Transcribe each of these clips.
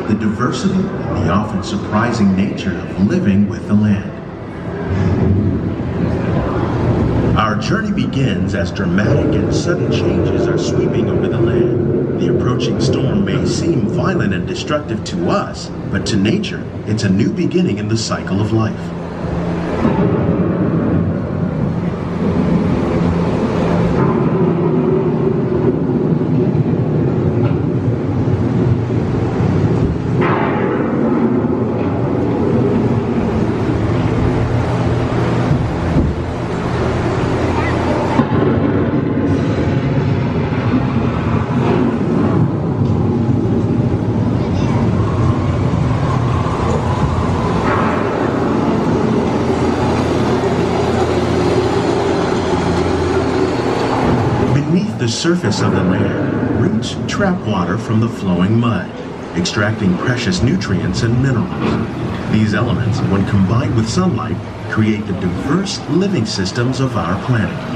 the diversity and the often surprising nature of living with the land. Our journey begins as dramatic and sudden changes are sweeping over the land. The approaching storm may seem violent and destructive to us, but to nature, it's a new beginning in the cycle of life. The surface of the land, roots trap water from the flowing mud, extracting precious nutrients and minerals. These elements, when combined with sunlight, create the diverse living systems of our planet.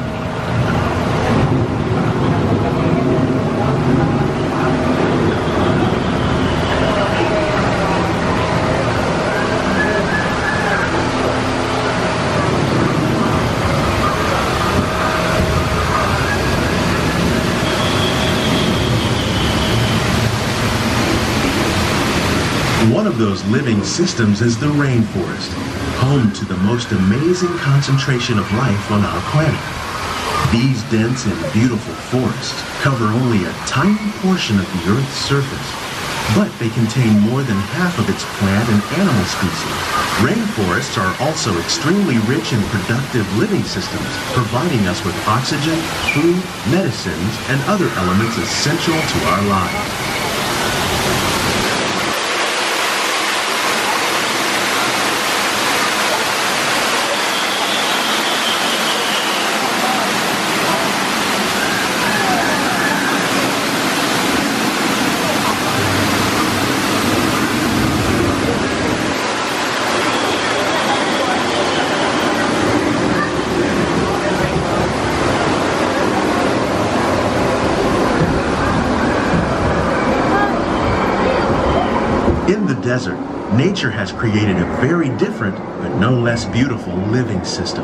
One of those living systems is the rainforest, home to the most amazing concentration of life on our planet. These dense and beautiful forests cover only a tiny portion of the Earth's surface, but they contain more than half of its plant and animal species. Rainforests are also extremely rich in productive living systems, providing us with oxygen, food, medicines, and other elements essential to our lives. Desert, nature has created a very different, but no less beautiful living system.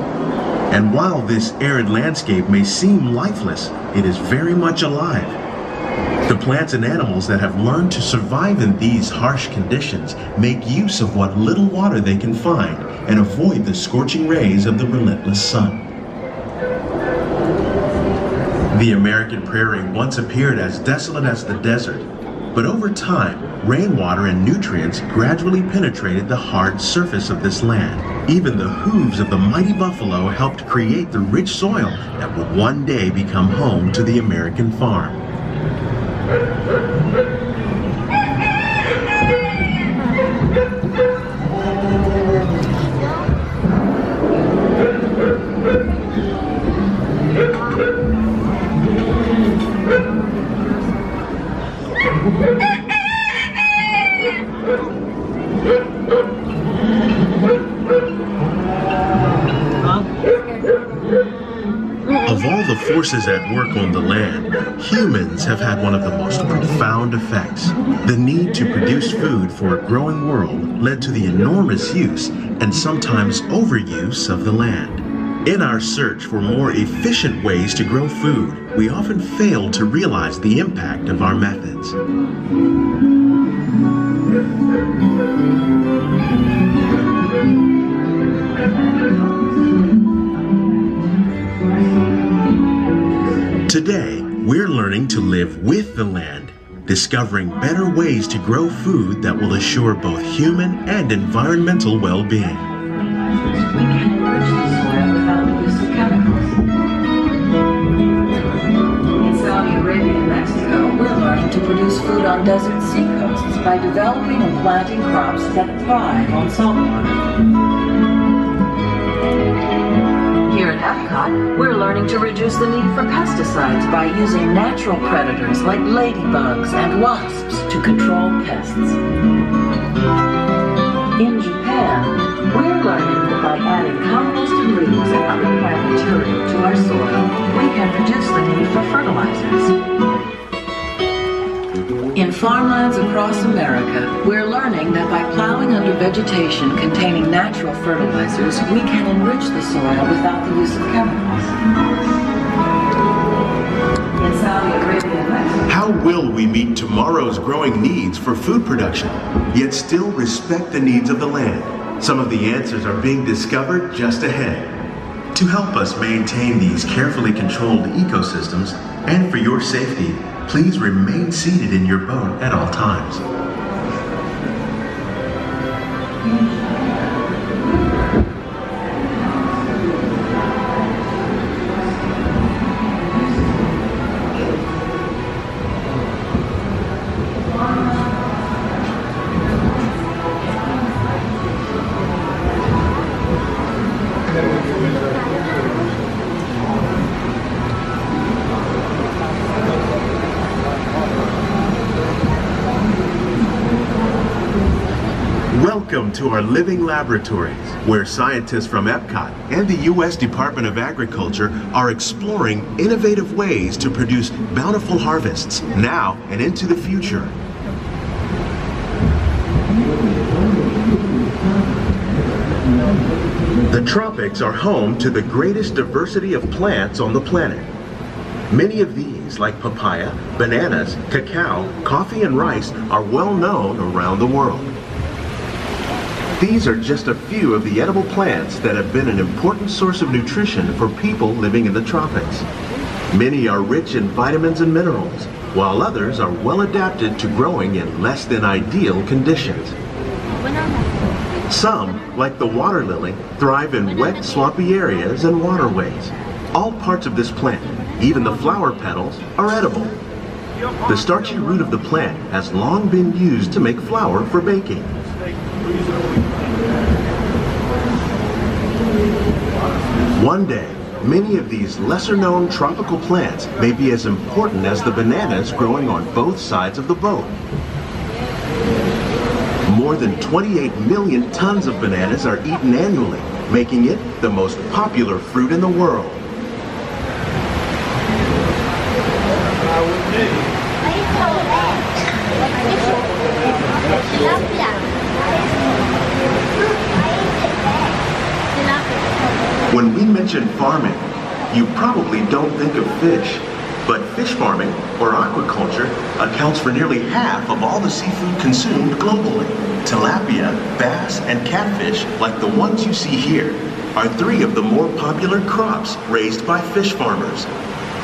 And while this arid landscape may seem lifeless, it is very much alive. The plants and animals that have learned to survive in these harsh conditions make use of what little water they can find and avoid the scorching rays of the relentless sun. The American prairie once appeared as desolate as the desert, but over time, rainwater and nutrients gradually penetrated the hard surface of this land. Even the hooves of the mighty buffalo helped create the rich soil that would one day become home to the American farm. Of all the forces at work on the land, humans have had one of the most profound effects. The need to produce food for a growing world led to the enormous use and sometimes overuse of the land. In our search for more efficient ways to grow food, we often fail to realize the impact of our methods. Today, we're learning to live with the land, discovering better ways to grow food that will assure both human and environmental well-being. We can enrich the soil without the use of chemicals. In Saudi Arabia and Mexico, we're learning to produce food on desert seacoasts by developing and planting crops that thrive on saltwater. Here at Epcot, we're learning to reduce the need for pesticides by using natural predators like ladybugs and wasps to control pests. In Japan, we're learning that by adding composted leaves and other plant material to our soil, we can reduce the need for fertilizers. In farmlands across America, we're learning that by plowing under vegetation containing natural fertilizers, we can enrich the soil without the use of chemicals. In Saudi Arabia and Mexico, How will we meet tomorrow's growing needs for food production, yet still respect the needs of the land? Some of the answers are being discovered just ahead. To help us maintain these carefully controlled ecosystems, and for your safety, please remain seated in your boat at all times. Welcome to our living laboratories, where scientists from Epcot and the U.S. Department of Agriculture are exploring innovative ways to produce bountiful harvests now and into the future. The tropics are home to the greatest diversity of plants on the planet. Many of these, like papaya, bananas, cacao, coffee, and rice, are well known around the world. These are just a few of the edible plants that have been an important source of nutrition for people living in the tropics. Many are rich in vitamins and minerals, while others are well adapted to growing in less than ideal conditions. Some, like the water lily, thrive in wet, swampy areas and waterways. All parts of this plant, even the flower petals, are edible. The starchy root of the plant has long been used to make flour for baking. One day, many of these lesser-known tropical plants may be as important as the bananas growing on both sides of the boat. More than 28 million tons of bananas are eaten annually, making it the most popular fruit in the world. When we mention farming, you probably don't think of fish, but fish farming, or aquaculture, accounts for nearly half of all the seafood consumed globally. Tilapia, bass, and catfish, like the ones you see here, are three of the more popular crops raised by fish farmers.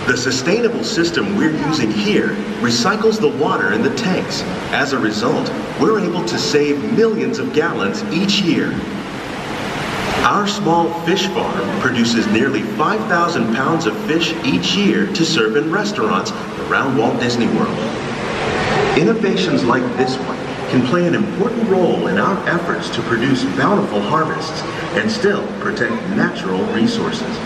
The sustainable system we're using here recycles the water in the tanks. As a result, we're able to save millions of gallons each year. Our small fish farm produces nearly 5,000 pounds of fish each year to serve in restaurants around Walt Disney World. Innovations like this one can play an important role in our efforts to produce bountiful harvests and still protect natural resources.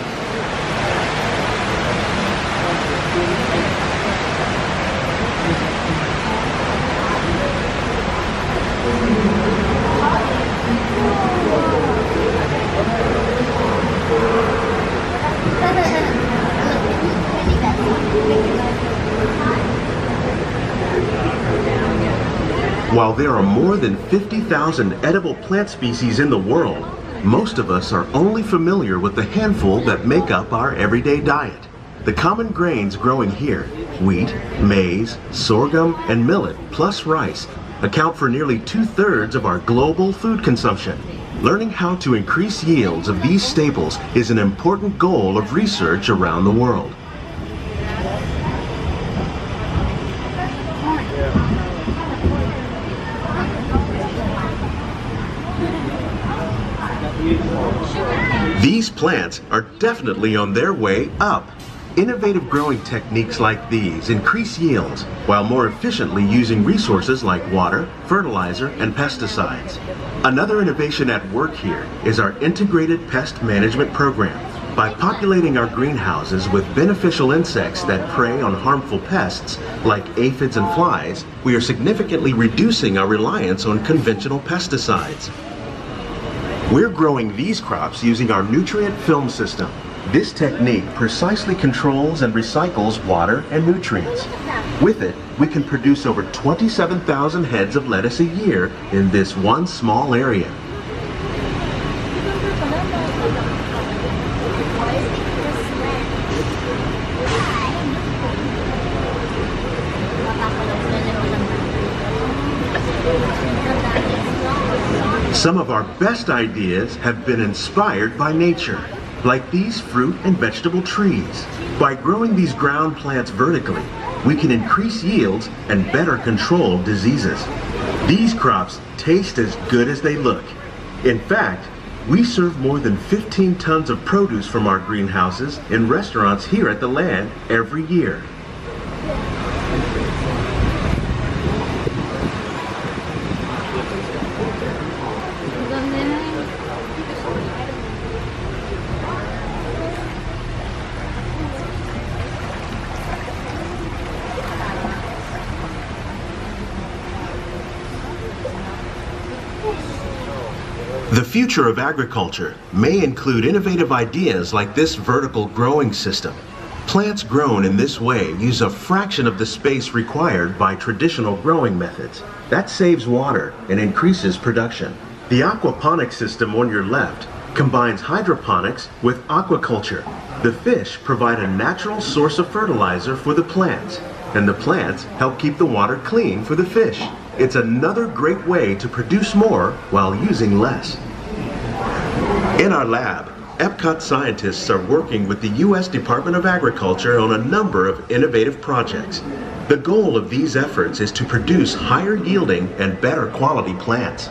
While there are more than 50,000 edible plant species in the world, most of us are only familiar with the handful that make up our everyday diet. The common grains growing here, wheat, maize, sorghum, and millet, plus rice, account for nearly 2/3 of our global food consumption. Learning how to increase yields of these staples is an important goal of research around the world. These plants are definitely on their way up. Innovative growing techniques like these increase yields while more efficiently using resources like water, fertilizer, and pesticides. Another innovation at work here is our integrated pest management program. By populating our greenhouses with beneficial insects that prey on harmful pests like aphids and flies, we are significantly reducing our reliance on conventional pesticides. We're growing these crops using our nutrient film system. This technique precisely controls and recycles water and nutrients. With it, we can produce over 27,000 heads of lettuce a year in this one small area. Some of our best ideas have been inspired by nature, like these fruit and vegetable trees. By growing these ground plants vertically, we can increase yields and better control diseases. These crops taste as good as they look. In fact, we serve more than 15 tons of produce from our greenhouses in restaurants here at the land every year. The future of agriculture may include innovative ideas like this vertical growing system. Plants grown in this way use a fraction of the space required by traditional growing methods. That saves water and increases production. The aquaponic system on your left combines hydroponics with aquaculture. The fish provide a natural source of fertilizer for the plants, and the plants help keep the water clean for the fish. It's another great way to produce more while using less. In our lab, Epcot scientists are working with the U.S. Department of Agriculture on a number of innovative projects. The goal of these efforts is to produce higher yielding and better quality plants.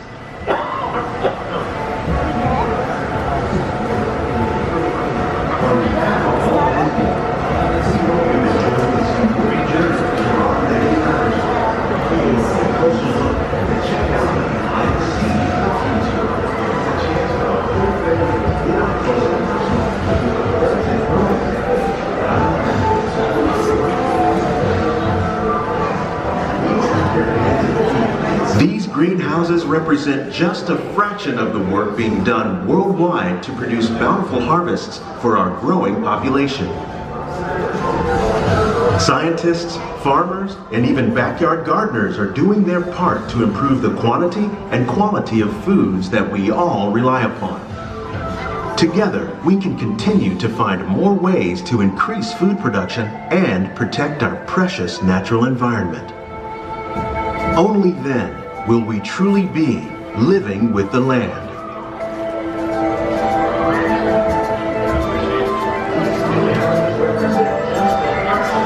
Greenhouses represent just a fraction of the work being done worldwide to produce bountiful harvests for our growing population. Scientists, farmers, and even backyard gardeners are doing their part to improve the quantity and quality of foods that we all rely upon. Together, we can continue to find more ways to increase food production and protect our precious natural environment. Only then will we truly be living with the land.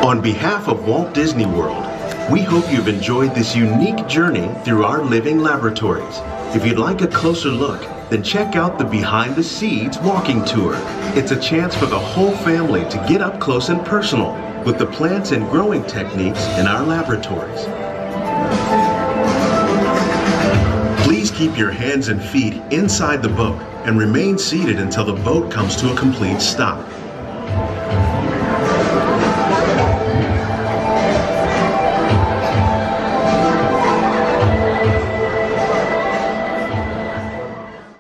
On behalf of Walt Disney World, we hope you've enjoyed this unique journey through our living laboratories. If you'd like a closer look, then check out the Behind the Seeds walking tour. It's a chance for the whole family to get up close and personal with the plants and growing techniques in our laboratories. Please keep your hands and feet inside the boat and remain seated until the boat comes to a complete stop.